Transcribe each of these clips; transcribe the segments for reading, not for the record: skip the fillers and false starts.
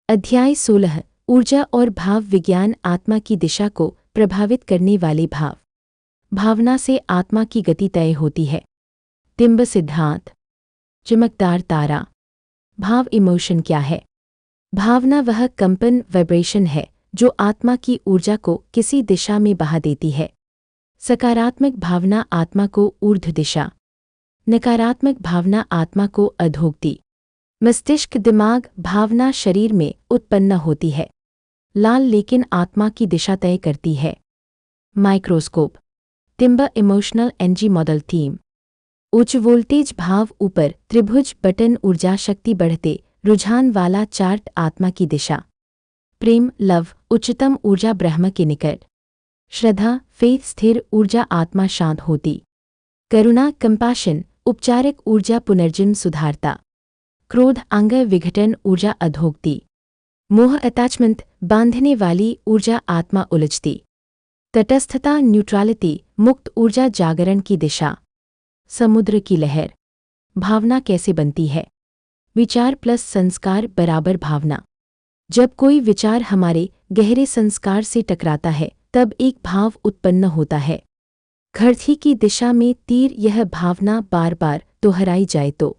अध्याय 16 ऊर्जा और भाव विज्ञान आत्मा की दिशा को प्रभावित करने वाले भाव। भावना से आत्मा की गति तय होती है। तिम्ब सिद्धांत। चमकदार तारा। भाव इमोशन क्या है? भावना वह कंपन वाइब्रेशन है जो आत्मा की ऊर्जा को किसी दिशा में बहा देती है। सकारात्मक भावना आत्मा को ऊर्ध्व दिशा, नकारात्मक भावना आत्मा को अधोगति। मस्तिष्क दिमाग भावना शरीर में उत्पन्न होती है। लाल लेकिन आत्मा की दिशा तय करती है। माइक्रोस्कोप। तिम्ब इमोशनल एनर्जी मॉडल थीम। उच्च वोल्टेज भाव ऊपर त्रिभुज बटन ऊर्जा शक्ति बढ़ते रुझान वाला चार्ट आत्मा की दिशा। प्रेम लव उच्चतम ऊर्जा ब्रह्म के निकट। श्रद्धा फेथ स्थिर ऊर्जा आत्मा शांत होती। करुणा कंपैशन उपचारिक ऊर्जा पुनर्जन्म सुधारता। क्रोध अंग विघटन ऊर्जा अधोगति। मोह अटैचमेंट बांधने वाली ऊर्जा आत्मा उलझती। तटस्थता न्यूट्रलिटी मुक्त ऊर्जा जागरण की दिशा। समुद्र की लहर। भावना कैसे बनती है? विचार प्लस संस्कार बराबर भावना। जब कोई विचार हमारे गहरे संस्कार से टकराता है तब एक भाव उत्पन्न होता है। घड़ती की दिशा में तीर यह भावना बार बार दोहराई जाए तो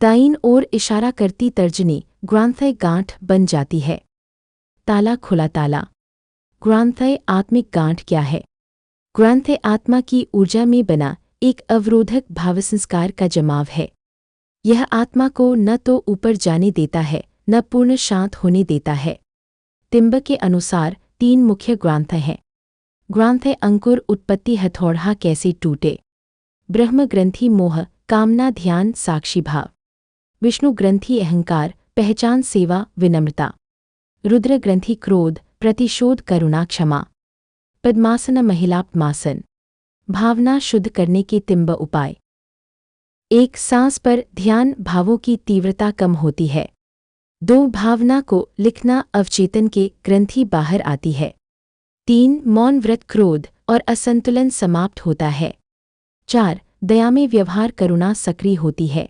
दाईं ओर इशारा करती तर्जनी ग्रांथय गांठ बन जाती है। ताला खुला ताला। ग्रांथय आत्मिक गांठ क्या है? ग्रांथय आत्मा की ऊर्जा में बना एक अवरोधक भावसंस्कार का जमाव है। यह आत्मा को न तो ऊपर जाने देता है न पूर्ण शांत होने देता है। तिम्ब के अनुसार 3 मुख्य ग्रांथ हैं। ग्रांथय अंकुर उत्पत्ति हथौड़ा कैसे टूटे। ब्रह्म ग्रंथि मोह कामना ध्यान साक्षी भाव। विष्णु ग्रंथि अहंकार पहचान सेवा विनम्रता। रुद्र ग्रंथि क्रोध प्रतिशोध करुणा क्षमा। पद्मासन महिलापमासन। भावना शुद्ध करने के तिम्ब उपाय। एक सांस पर ध्यान भावों की तीव्रता कम होती है। 2 भावना को लिखना अवचेतन के ग्रंथि बाहर आती है। 3 मौन व्रत क्रोध और असंतुलन समाप्त होता है। 4 दया में व्यवहार करुणा सक्रिय होती है।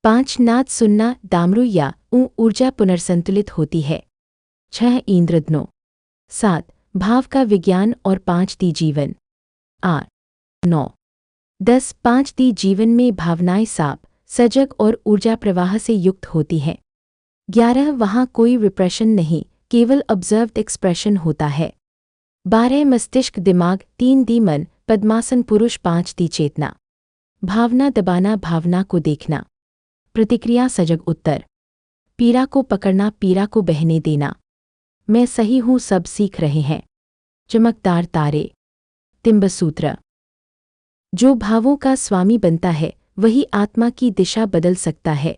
5 नाद सुनना दामरू या ऊर्जा पुनर्संतुलित होती है। 6 इंद्रधनो। 7 भाव का विज्ञान और 5 दी जीवन। 8 9 10 5 दी जीवन में भावनाएं साफ सजग और ऊर्जा प्रवाह से युक्त होती हैं। 11 वहाँ कोई रिप्रेशन नहीं केवल ऑब्जर्व्ड एक्सप्रेशन होता है। 12 मस्तिष्क दिमाग 3 दी मन पद्मासन पुरुष 5 दी चेतना। भावना दबाना भावना को देखना। प्रतिक्रिया सजग उत्तर। पीड़ा को पकड़ना पीड़ा को बहने देना। मैं सही हूँ सब सीख रहे हैं। चमकदार तारे। तिम्ब सूत्र। जो भावों का स्वामी बनता है वही आत्मा की दिशा बदल सकता है।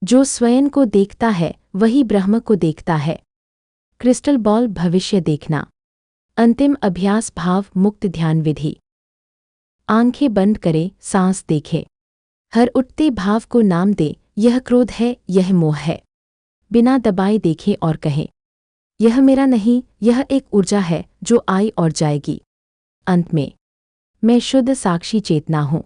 जो स्वयं को देखता है वही ब्रह्म को देखता है। क्रिस्टल बॉल भविष्य देखना। अंतिम अभ्यास भाव मुक्त ध्यान विधि। आंखें बंद करें सांस देखें। हर उठते भाव को नाम दें, यह क्रोध है यह मोह है। बिना दबाए देखें और कहें यह मेरा नहीं यह एक ऊर्जा है जो आई और जाएगी। अंत में मैं शुद्ध साक्षी चेतना हूँ।